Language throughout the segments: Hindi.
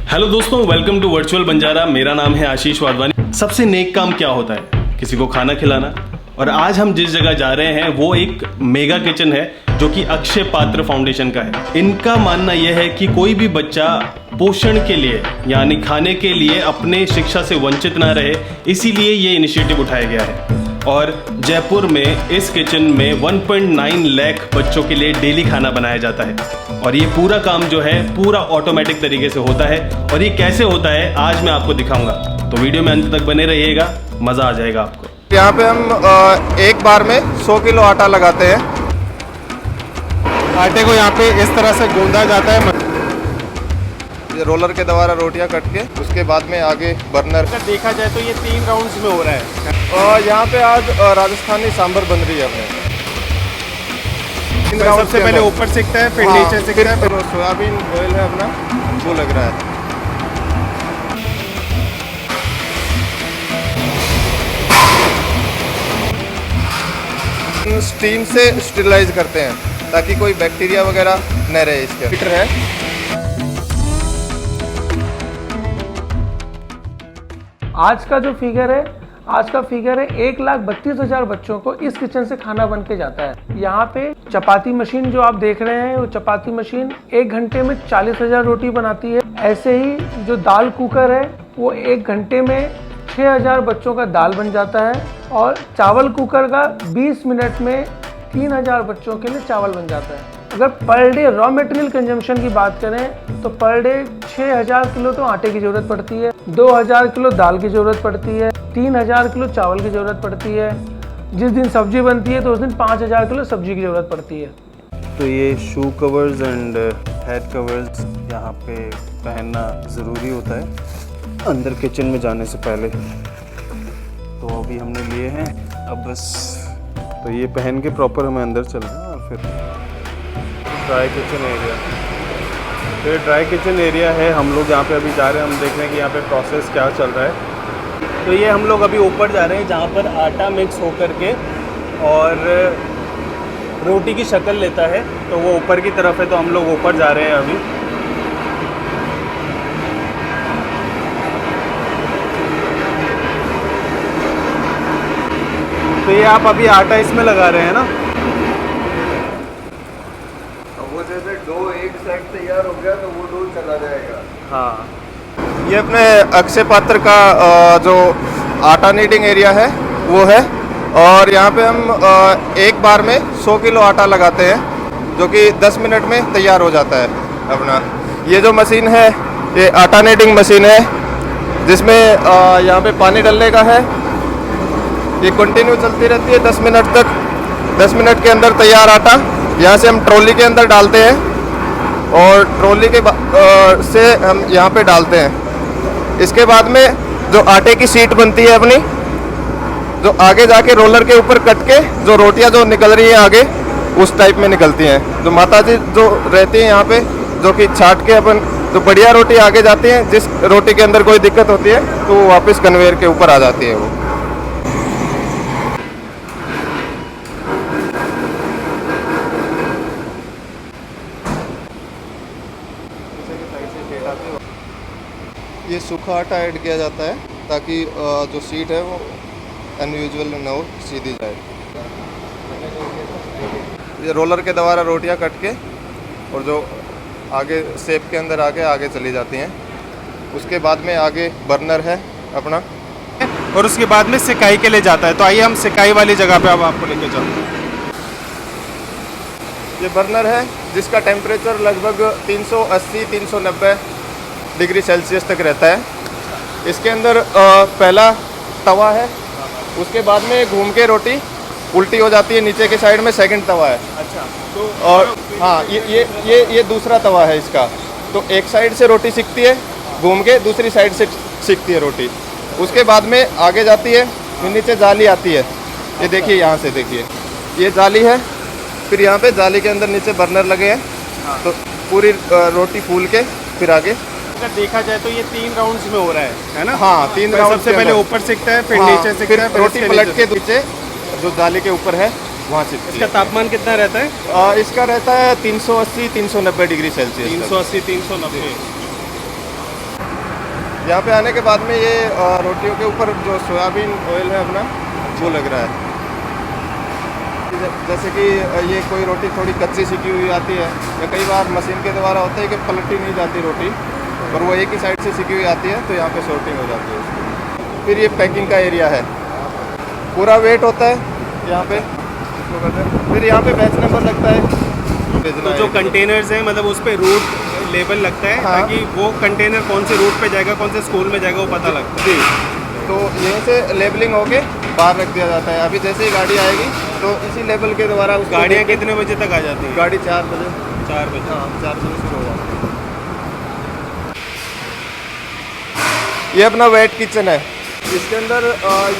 हेलो दोस्तों, वेलकम टू वर्चुअल बंजारा। मेरा नाम है आशीष वाधवानी। सबसे नेक काम क्या होता है? किसी को खाना खिलाना। और आज हम जिस जगह जा रहे हैं वो एक मेगा किचन है जो कि अक्षय पात्र फाउंडेशन का है। इनका मानना यह है कि कोई भी बच्चा पोषण के लिए यानी खाने के लिए अपने शिक्षा से वंचित ना रहे, इसीलिए ये इनिशिएटिव उठाया गया है। और जयपुर में इस किचन में 1.9 लाख बच्चों के लिए डेली खाना बनाया जाता है। और ये पूरा काम जो है पूरा ऑटोमेटिक तरीके से होता है। और ये कैसे होता है आज मैं आपको दिखाऊंगा, तो वीडियो में अंत तक बने रहिएगा, मज़ा आ जाएगा आपको। यहाँ पे हम एक बार में 100 किलो आटा लगाते हैं। आटे को यहाँ पे इस तरह से गूंदा जाता है, ये रोलर के द्वारा रोटियां कट के उसके बाद में आगे बर्नर। अगर देखा जाए तो ये 3 राउंड्स में हो रहा है। और यहाँ पे आज राजस्थानी सांभर बन रही है अपने। सबसे पहले ऊपर सीखता है, फिर नीचे सीखता है, फिर सोयाबीन ऑयल है अपना वो लग रहा है। स्टीम से स्टेरिलाइज करते हैं ताकि कोई बैक्टीरिया वगैरह न रहे। इसके फिल्टर है। आज का जो फिगर है, आज का फिगर है 1,32,000 बच्चों को इस किचन से खाना बन के जाता है। यहाँ पे चपाती मशीन जो आप देख रहे हैं, वो चपाती मशीन 1 घंटे में 40,000 रोटी बनाती है। ऐसे ही जो दाल कुकर है वो 1 घंटे में 6,000 बच्चों का दाल बन जाता है। और चावल कुकर का 20 मिनट में 3,000 बच्चों के लिए चावल बन जाता है। अगर per day raw material consumption की बात करें तो पर डे 6,000 किलो तो आटे की ज़रूरत पड़ती है, 2,000 किलो दाल की ज़रूरत पड़ती है, 3,000 किलो चावल की ज़रूरत पड़ती है। जिस दिन सब्जी बनती है तो उस दिन 5,000 किलो सब्जी की ज़रूरत पड़ती है। तो ये शू कवर्स एंड हेड कवर्स यहाँ पे पहनना ज़रूरी होता है अंदर किचन में जाने से पहले। तो अभी हमने लिए हैं, अब बस तो ये पहन के प्रॉपर हमें अंदर चलना है। और फिर ड्राई किचन एरिया, तो ये ड्राई किचन एरिया है। हम लोग यहाँ पे अभी जा रहे हैं, हम देख रहे हैं कि यहाँ पे प्रोसेस क्या चल रहा है। तो ये हम लोग अभी ऊपर जा रहे हैं जहाँ पर आटा मिक्स होकर के और रोटी की शक्ल लेता है, तो वो ऊपर की तरफ है। तो हम लोग ऊपर जा रहे हैं अभी। तो ये आप अभी आटा इसमें लगा रहे हैं ना? वो जैसे डो एक साइड तैयार हो गया तो वो डो चला जाएगा। हाँ, ये अपने अक्षय पात्र का जो आटा नीडिंग एरिया है वो है। और यहाँ पे हम एक बार में 100 किलो आटा लगाते हैं जो कि 10 मिनट में तैयार हो जाता है अपना। ये जो मशीन है ये आटा नीडिंग मशीन है जिसमें यहाँ पे पानी डालने का है। ये कंटिन्यू चलती रहती है 10 मिनट तक। 10 मिनट के अंदर तैयार आटा यहाँ से हम ट्रॉली के अंदर डालते हैं और ट्रॉली के से हम यहाँ पे डालते हैं। इसके बाद में जो आटे की शीट बनती है अपनी, जो आगे जाके रोलर के ऊपर कट के जो रोटियाँ जो निकल रही हैं आगे उस टाइप में निकलती हैं। जो माता जी जो रहती हैं यहाँ पे, जो कि छाट के अपन जो बढ़िया रोटी आगे जाती हैं, जिस रोटी के अंदर कोई दिक्कत होती है तो वो वापस कन्वेयर के ऊपर आ जाती है वो। ये सूखा आटा ऐड किया जाता है ताकि जो सीट है वो अनयूजुअल न हो, सीधी जाए। ये रोलर के द्वारा रोटियां कट के और जो आगे शेप के अंदर आगे चली जाती हैं। उसके बाद में आगे बर्नर है अपना, और उसके बाद में सिकाई के लिए जाता है। तो आइए हम सिकाई वाली जगह पे अब आपको लेके चलते हैं। ये बर्नर है जिसका टेम्परेचर लगभग 380-390 डिग्री सेल्सियस तक रहता है। इसके अंदर पहला तवा है, उसके बाद में घूम के रोटी उल्टी हो जाती है नीचे के साइड में सेकंड तवा है। अच्छा, तो और हाँ, ये दूसरा तवा है इसका। तो एक साइड से रोटी सिकती है, घूम के दूसरी साइड से सिकती है रोटी। उसके बाद में आगे जाती है, फिर नीचे जाली आती है। ये देखिए, यहाँ से देखिए, ये जाली है। फिर यहाँ पे जाली के अंदर नीचे बर्नर लगे हैं। तो पूरी रोटी फूल के फिर आगे। अगर देखा जाए तो ये 3 राउंड्स में हो रहा है ना? हाँ, 3 राउंड। सबसे पहले ऊपर सीखता है, फिर नीचे सीखता है, फिर रोटी पलट के नीचे जो जाली के ऊपर है वहाँ से। इसका तापमान कितना रहता है? इसका रहता है 380-390 डिग्री सेल्सियस। 380-390। यहाँ पे आने के बाद में ये रोटियों के ऊपर जो सोयाबीन ऑयल है अपना वो लग रहा है। जैसे कि ये कोई रोटी थोड़ी कच्ची सिकी हुई आती है, या कई बार मशीन के द्वारा होता है कि पलटी नहीं जाती रोटी, और वो एक ही साइड से सिकी हुई आती है, तो यहाँ पे सॉर्टिंग हो जाती है उसकी। फिर ये पैकिंग का एरिया है, पूरा वेट होता है यहाँ पे, इसको करते हैं। फिर यहाँ पे बैच नंबर लगता है, तो जो कंटेनर्स हैं मतलब उस पर रूट लेबल लगता है, हाँ। ताकि वो कंटेनर कौन से रूट पे जाएगा, कौन से स्कूल में जाएगा, वो पता लगता है। जी, तो यहीं से लेबलिंग होके बाहर रख दिया जाता है। अभी जैसे ही गाड़ी आएगी तो इसी लेबल के द्वारा उसको गाड़ियाँ देख के- कितने बजे तक आ जाती हैं? गाड़ी 4 बजे, 4 बजे। हाँ 4 बजे शुरू हो जाती है। ये अपना वेट किचन है। इसके अंदर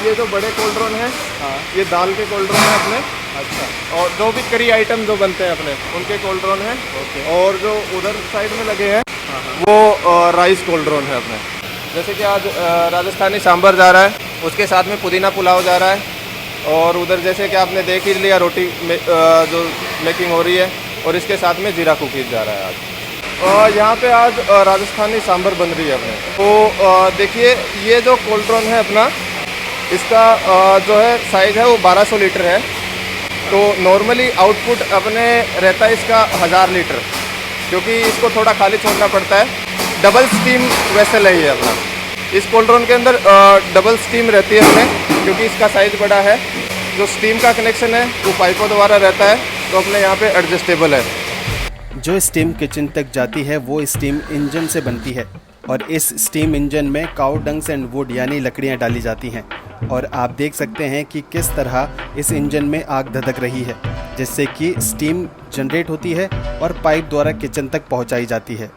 ये जो बड़े कोल्ड्रॉन हैं, ये दाल के कोल्ड्रॉन हैं अपने। अच्छा। और जो भी करी आइटम जो बनते हैं अपने, उनके कोल्ड्रॉन हैं। और जो उधर साइड में लगे हैं वो राइस कोल्ड्रॉन है अपने। जैसे कि आज राजस्थानी सांभर जा रहा है, उसके साथ में पुदीना पुलाव जा रहा है। और उधर जैसे कि आपने देख ही लिया रोटी जो मेकिंग हो रही है, और इसके साथ में जीरा कुकीज़ जा रहा है आज। यहाँ पे आज राजस्थानी सांभर बन रही है अपने। तो देखिए ये जो कोल्ड्रॉन है अपना, इसका जो है साइज़ है वो 1200 लीटर है। तो नॉर्मली आउटपुट अपने रहता है इसका 1000 लीटर, क्योंकि इसको थोड़ा खाली छोड़ना पड़ता है। डबल स्टीम वेसल है ये अपना। इस कोल्ड्रॉन के अंदर डबल स्टीम रहती है अपने, क्योंकि इसका साइज़ बड़ा है। जो स्टीम का कनेक्शन है वो पाइपों द्वारा रहता है, तो अपने यहाँ पे एडजस्टेबल है। जो स्टीम किचन तक जाती है वो स्टीम इंजन से बनती है, और इस स्टीम इंजन में काउ डंग्स एंड वुड यानी लकड़ियाँ डाली जाती हैं। और आप देख सकते हैं कि किस तरह इस इंजन में आग धधक रही है, जिससे कि स्टीम जनरेट होती है और पाइप द्वारा किचन तक पहुंचाई जाती है।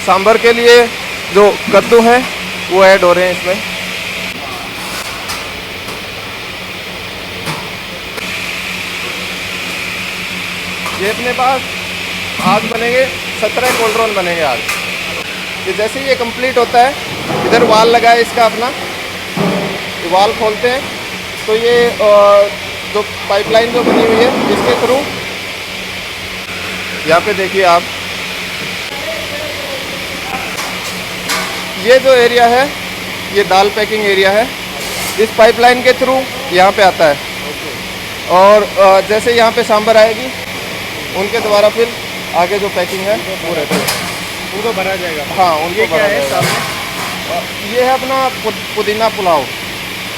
सांभर के लिए जो कद्दू हैं वो ऐड हो रहे हैं इसमें। ये अपने पास आज बनेंगे 17 कोल्ड्रॉन बनेंगे आज। ये जैसे ही ये कंप्लीट होता है, इधर वाल लगा है इसका अपना, ये वाल खोलते हैं तो ये जो पाइपलाइन जो बनी हुई है इसके थ्रू, यहाँ पे देखिए आप, ये जो एरिया है ये दाल पैकिंग एरिया है। इस पाइपलाइन के थ्रू यहाँ पे आता है, और जैसे यहाँ पे सांभर आएगी उनके द्वारा फिर आगे जो पैकिंग है वो रहता है, उनको भरा जाएगा। हाँ उनको ये क्या भरा है जाएगा। सामने? ये है अपना पुदीना पुलाव।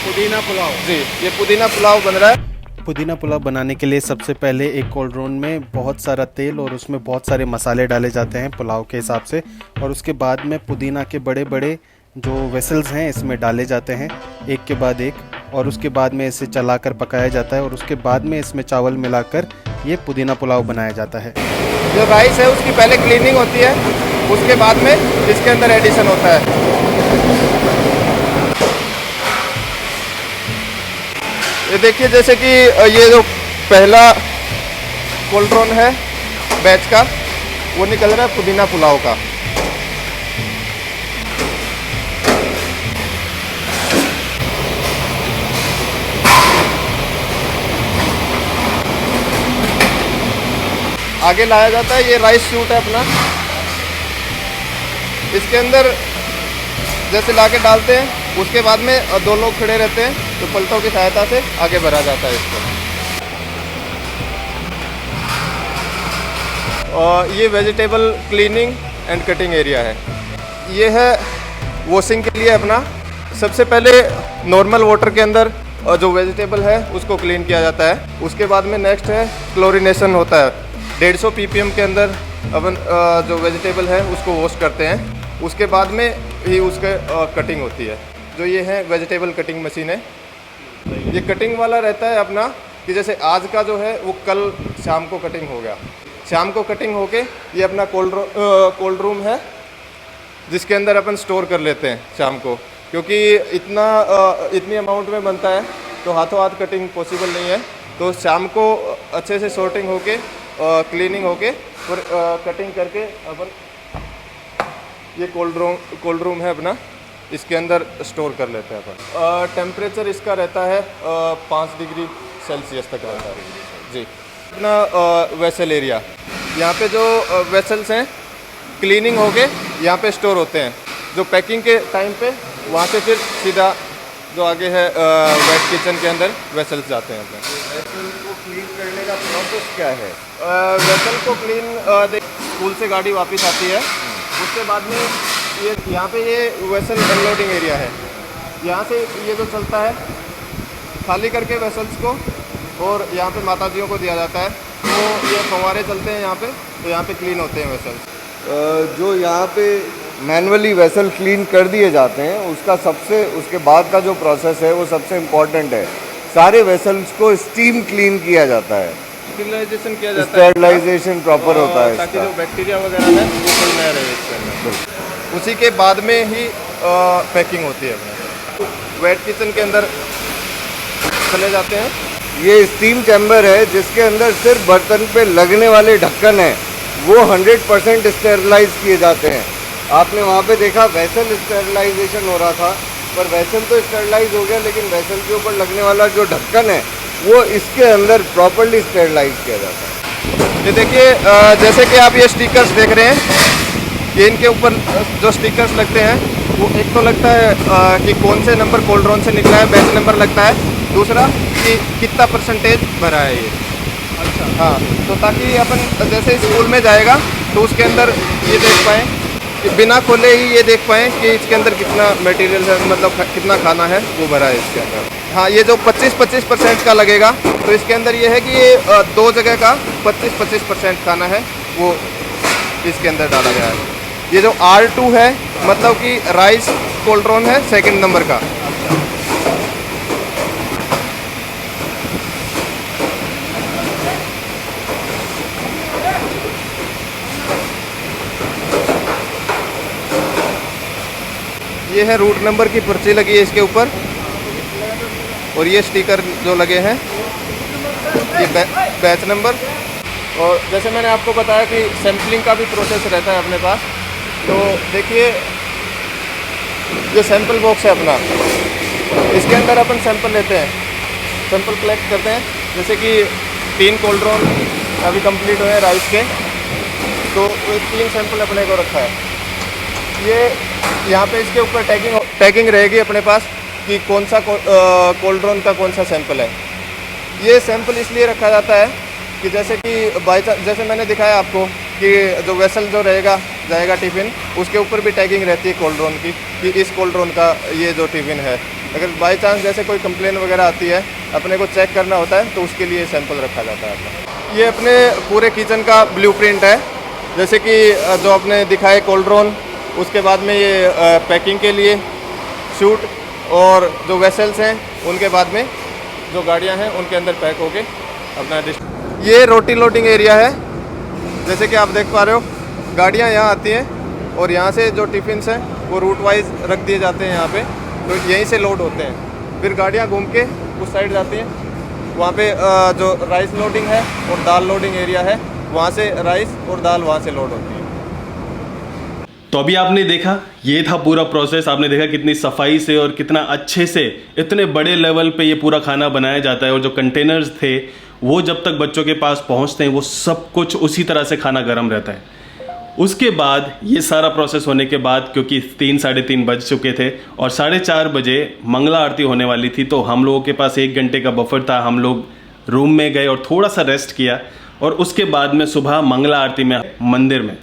पुदीना पुलाव। जी, ये पुदीना पुलाव बन रहा है। पुदीना पुलाव बनाने के लिए सबसे पहले एक कोल्ड्रॉन में बहुत सारा तेल और उसमें बहुत सारे मसाले डाले जाते हैं पुलाव के हिसाब से, और उसके बाद में पुदीना के बड़े बड़े जो वेसल्स हैं इसमें डाले जाते हैं एक के बाद एक, और उसके बाद में इसे चलाकर पकाया जाता है, और उसके बाद में इसमें चावल मिलाकर ये पुदीना पुलाव बनाया जाता है। जो राइस है उसकी पहले क्लीनिंग होती है, उसके बाद में इसके अंदर एडिशन होता है। ये देखिए जैसे कि ये जो पहला कोल्ड्रॉन है बैच का, वो निकल रहा है पुदीना पुलाव का। आगे लाया जाता है, ये राइस शूट है अपना। इसके अंदर जैसे लाके डालते हैं, उसके बाद में 2 लोग खड़े रहते हैं, तो पलटों की सहायता से आगे भरा जाता है इसको। और ये vegetable cleaning and cutting area है। ये है वॉशिंग के लिए अपना। सबसे पहले नॉर्मल वाटर के अंदर जो वेजिटेबल है उसको क्लीन किया जाता है। उसके बाद में नेक्स्ट है क्लोरिनेशन होता है। 150 ppm के अंदर अपन जो वेजिटेबल है उसको वॉश करते हैं, उसके बाद में ही उसके कटिंग होती है। जो ये है वेजिटेबल कटिंग मशीन है। ये कटिंग वाला रहता है अपना, कि जैसे आज का जो है वो कल शाम को कटिंग हो गया, शाम को कटिंग होके ये अपना कोल्ड रूम है, जिसके अंदर अपन स्टोर कर लेते हैं शाम को, क्योंकि इतनी अमाउंट में बनता है तो हाथों हाथ कटिंग पॉसिबल नहीं है। तो शाम को अच्छे से सॉर्टिंग होके क्लीनिंग होके फिर कटिंग करके अपन ये कोल्ड रूम है अपना, इसके अंदर स्टोर कर लेते हैं अपन। टेम्परेचर इसका रहता है 5 डिग्री सेल्सियस तक रहता है जी। अपना वेसल एरिया, यहाँ पे जो वेसल्स हैं क्लीनिंग होके यहाँ पे स्टोर होते हैं। जो पैकिंग के टाइम पे वहाँ से फिर सीधा जो आगे है वेट किचन के अंदर वेसल्स जाते हैं अपने। वेसल को क्लीन करने का प्रोसेस क्या है? वेसल को क्लीन स्कूल से गाड़ी वापस आती है, उसके बाद में ये यहाँ पे ये वेसल अनलोडिंग एरिया है। यहाँ से ये जो चलता है खाली करके वेसल्स को और यहाँ पे माताजियों को दिया जाता है, तो ये फंवारे चलते हैं यहाँ पे, तो यहाँ पे क्लीन होते हैं वेसल्स। जो यहाँ पे मैनुअली वेसल क्लीन कर दिए जाते हैं उसके बाद का जो प्रोसेस है वो सबसे इम्पोर्टेंट है। सारे वेसल्स को स्टीम क्लीन किया जाता है, स्टेरिलाइजेशन किया जाता है, स्टेरिलाइजेशन प्रॉपर होता है ताकि इसका। जो बैक्टीरिया वगैरह है वो कोई ना रहे इसके अंदर। उसी के बाद में ही पैकिंग होती है अपने। वेट किचन के अंदर चले जाते हैं। ये स्टीम चैम्बर है जिसके अंदर सिर्फ बर्तन पे लगने वाले ढक्कन हैं, वो 100% स्टेरिलाइज किए जाते हैं। आपने वहाँ पे देखा वेसल स्टेरिलाइजेशन हो रहा था, पर वेसल तो स्टेरिलाइज हो गया, लेकिन वेसल के ऊपर लगने वाला जो ढक्कन है वो इसके अंदर प्रॉपर्ली स्टेरिलाइज किया जाता है। ये देखिए, जैसे कि आप ये स्टिकर्स देख रहे हैं, ये इनके ऊपर जो स्टिकर्स लगते हैं वो एक तो लगता है कि कौन से नंबर कोल्ड ड्रॉन से निकला है, बैच नंबर लगता है, दूसरा कि कितना परसेंटेज भरा है ये। अच्छा, हाँ, तो ताकि अपन जैसे स्कूल में जाएगा तो उसके अंदर ये देख पाएँ कि बिना खोले ही ये देख पाएँ कि इसके अंदर कितना मटेरियल है, मतलब कितना खाना है वो भरा है इसके अंदर। हाँ, ये जो 25% का लगेगा, तो इसके अंदर ये है कि ये 2 जगह का 25% खाना है वो इसके अंदर डाला गया है। ये जो R2 है मतलब कि राइस कोल्ड्रॉन है 2nd नंबर का। ये है रूट नंबर की पर्ची लगी है इसके ऊपर, और ये स्टिकर जो लगे हैं ये बैच नंबर। और जैसे मैंने आपको बताया कि सैम्पलिंग का भी प्रोसेस रहता है अपने पास। तो देखिए, ये सैंपल बॉक्स है अपना, इसके अंदर अपन सैंपल लेते हैं, सैंपल कलेक्ट करते हैं। जैसे कि 3 कोल्ड ड्रॉन अभी कंप्लीट हुए हैं राइस के, तो 3 सैंपल अपने को रखा है। ये यहाँ पे इसके ऊपर टैगिंग रहेगी अपने पास कि कौन सा कोल्ड ड्रॉन का कौन सा सैंपल है। ये सैंपल इसलिए रखा जाता है कि जैसे कि बाई चांस, जैसे मैंने दिखाया आपको कि जो वेसल जो जाएगा टिफ़िन, उसके ऊपर भी टैगिंग रहती है कोल्ड ड्रॉन की कि इस कोल्ड ड्रॉन का ये जो टिफ़िन है। अगर बाई चांस जैसे कोई कंप्लेन वगैरह आती है, अपने को चेक करना होता है, तो उसके लिए सैंपल रखा जाता है अपना। ये अपने पूरे किचन का ब्लूप्रिंट है। जैसे कि जो आपने दिखाए कोल्ड ड्रॉन, उसके बाद में ये पैकिंग के लिए शूट, और जो वेसल्स हैं उनके बाद में जो गाड़ियां हैं उनके अंदर पैक होके अपना ये रोटी लोडिंग एरिया है। जैसे कि आप देख पा रहे हो, गाड़ियां यहाँ आती हैं और यहाँ से जो टिफ़िन्स हैं वो रूट वाइज रख दिए जाते हैं यहाँ पे, तो यहीं से लोड होते हैं। फिर गाड़ियाँ घूम के उस साइड जाती हैं, वहाँ पे जो राइस लोडिंग है और दाल लोडिंग एरिया है, वहाँ से राइस और दाल वहाँ से लोड होती है। तो अभी आपने देखा, ये था पूरा प्रोसेस। आपने देखा कितनी सफाई से और कितना अच्छे से इतने बड़े लेवल पे ये पूरा खाना बनाया जाता है। और जो कंटेनर्स थे वो जब तक बच्चों के पास पहुंचते हैं वो सब कुछ उसी तरह से खाना गर्म रहता है। उसके बाद ये सारा प्रोसेस होने के बाद, क्योंकि 3 साढ़े 3 बज चुके थे और 4:30 बजे मंगला आरती होने वाली थी, तो हम लोगों के पास 1 घंटे का बफर था। हम लोग रूम में गए और थोड़ा सा रेस्ट किया, और उसके बाद में सुबह मंगला आरती में मंदिर में।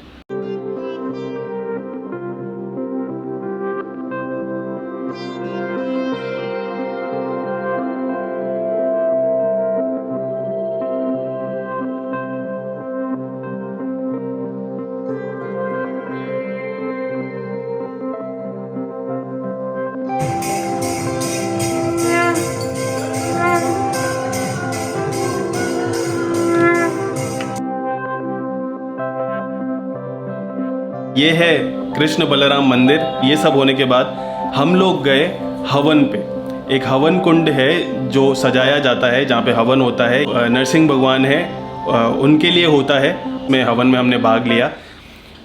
ये है कृष्ण बलराम मंदिर। ये सब होने के बाद हम लोग गए हवन पे। एक हवन कुंड है जो सजाया जाता है, जहाँ पे हवन होता है। नरसिंह भगवान है, उनके लिए होता है। मैं हवन में हमने भाग लिया।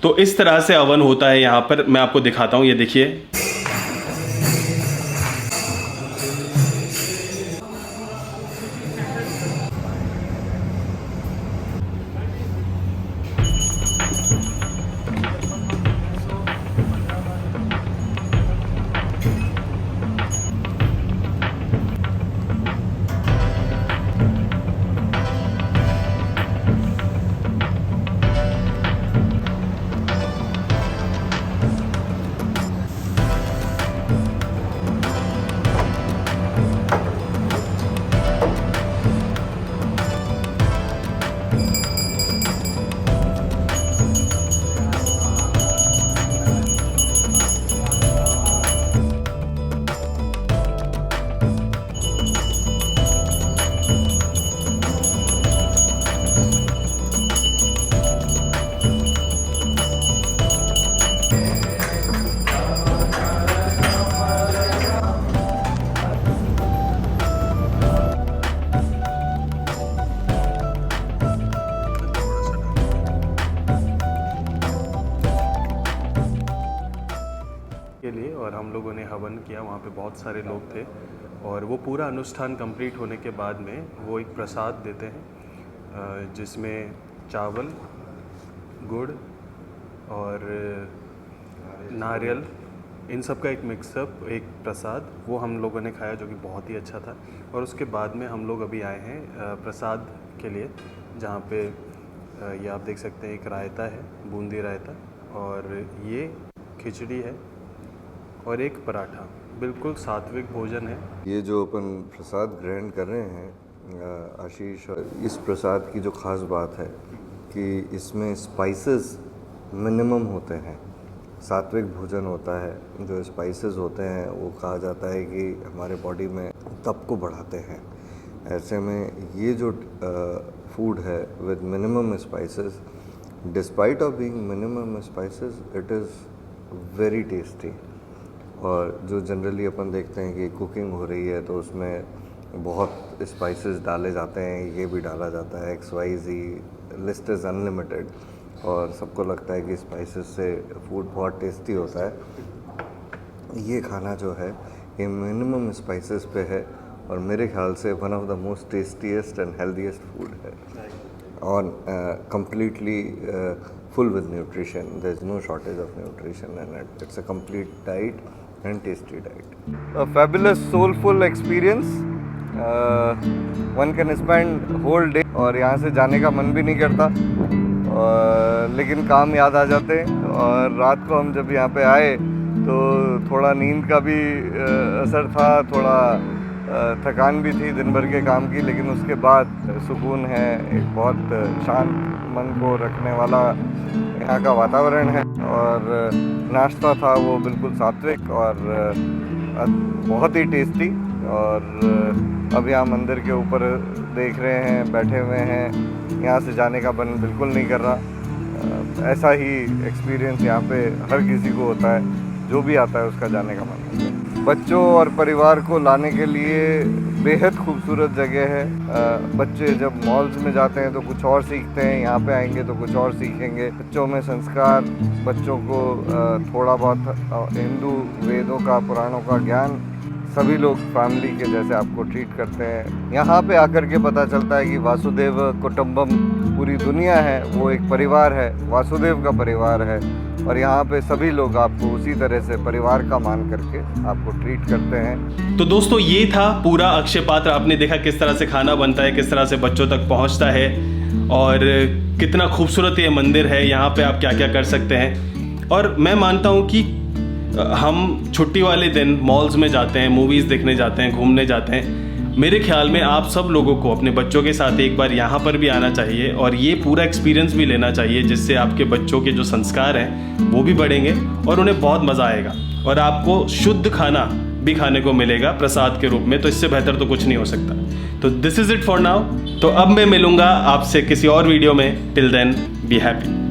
तो इस तरह से हवन होता है यहाँ पर। मैं आपको दिखाता हूँ, ये देखिए। लिए और हम लोगों ने हवन किया। वहाँ पे बहुत सारे लोग थे और वो पूरा अनुष्ठान कंप्लीट होने के बाद में वो एक प्रसाद देते हैं जिसमें चावल, गुड़ और नारियल, इन सब का एक मिक्सअप, एक प्रसाद, वो हम लोगों ने खाया जो कि बहुत ही अच्छा था। और उसके बाद में हम लोग अभी आए हैं प्रसाद के लिए, जहाँ पे ये आप देख सकते हैं एक रायता है, बूंदी रायता, और ये खिचड़ी है और एक पराठा। बिल्कुल सात्विक भोजन है। ये जो अपन प्रसाद ग्रहण कर रहे हैं आशीष, इस प्रसाद की जो ख़ास बात है कि इसमें स्पाइसेस मिनिमम होते हैं। सात्विक भोजन होता है, जो स्पाइसेस होते हैं वो कहा जाता है कि हमारे बॉडी में तप को बढ़ाते हैं। ऐसे में ये जो फूड है with minimum spices, despite of being minimum spices, it is very tasty. और जो जनरली अपन देखते हैं कि कुकिंग हो रही है तो उसमें बहुत स्पाइसेस डाले जाते हैं, ये भी डाला जाता है, XYZ, लिस्ट इज़ अनलिमिटेड, और सबको लगता है कि स्पाइसेस से फूड बहुत टेस्टी होता है। ये खाना जो है ये मिनिमम स्पाइसेस पे है और मेरे ख्याल से one of the most tastiest and healthiest food है, और completely full with nutrition. There's no shortage of nutrition in it. It's a complete diet and tasty diet. A fabulous, soulful experience. One can spend whole day और यहाँ से जाने का मन भी नहीं करता, और लेकिन काम याद आ जाते हैं। और रात को हम जब यहाँ पे आए तो थोड़ा नींद का भी असर था, थोड़ा थकान भी थी दिन भर के काम की, लेकिन उसके बाद सुकून है, एक बहुत शांत मन को रखने वाला यहाँ का वातावरण है। और नाश्ता था वो बिल्कुल सात्विक और बहुत ही टेस्टी। और अब यहाँ मंदिर के ऊपर देख रहे हैं, बैठे हुए हैं, यहाँ से जाने का मन बिल्कुल नहीं कर रहा। ऐसा ही एक्सपीरियंस यहाँ पे हर किसी को होता है, जो भी आता है उसका जाने का मन करता है। बच्चों और परिवार को लाने के लिए बेहद खूबसूरत जगह है। बच्चे जब मॉल्स में जाते हैं तो कुछ और सीखते हैं, यहाँ पे आएंगे तो कुछ और सीखेंगे। बच्चों में संस्कार, बच्चों को थोड़ा बहुत हिंदू वेदों का, पुराणों का ज्ञान, सभी लोग फैमिली के जैसे आपको ट्रीट करते हैं। यहाँ पे आकर के पता चलता है कि वासुदेव कुटुंबम, पूरी दुनिया है वो एक परिवार है, वासुदेव का परिवार है, और यहाँ पे सभी लोग आपको उसी तरह से परिवार का मान करके आपको ट्रीट करते हैं। तो दोस्तों ये था पूरा अक्षय पात्र। आपने देखा किस तरह से खाना बनता है, किस तरह से बच्चों तक पहुँचता है, और कितना खूबसूरत ये मंदिर है। यहाँ पे आप क्या क्या कर सकते हैं। और मैं मानता हूँ कि हम छुट्टी वाले दिन मॉल्स में जाते हैं, मूवीज़ देखने जाते हैं, घूमने जाते हैं। मेरे ख्याल में आप सब लोगों को अपने बच्चों के साथ एक बार यहाँ पर भी आना चाहिए और ये पूरा एक्सपीरियंस भी लेना चाहिए, जिससे आपके बच्चों के जो संस्कार हैं वो भी बढ़ेंगे और उन्हें बहुत मज़ा आएगा, और आपको शुद्ध खाना भी खाने को मिलेगा प्रसाद के रूप में। तो इससे बेहतर तो कुछ नहीं हो सकता। तो this is it for now. तो अब मैं मिलूँगा आपसे किसी और वीडियो में। Till then be happy.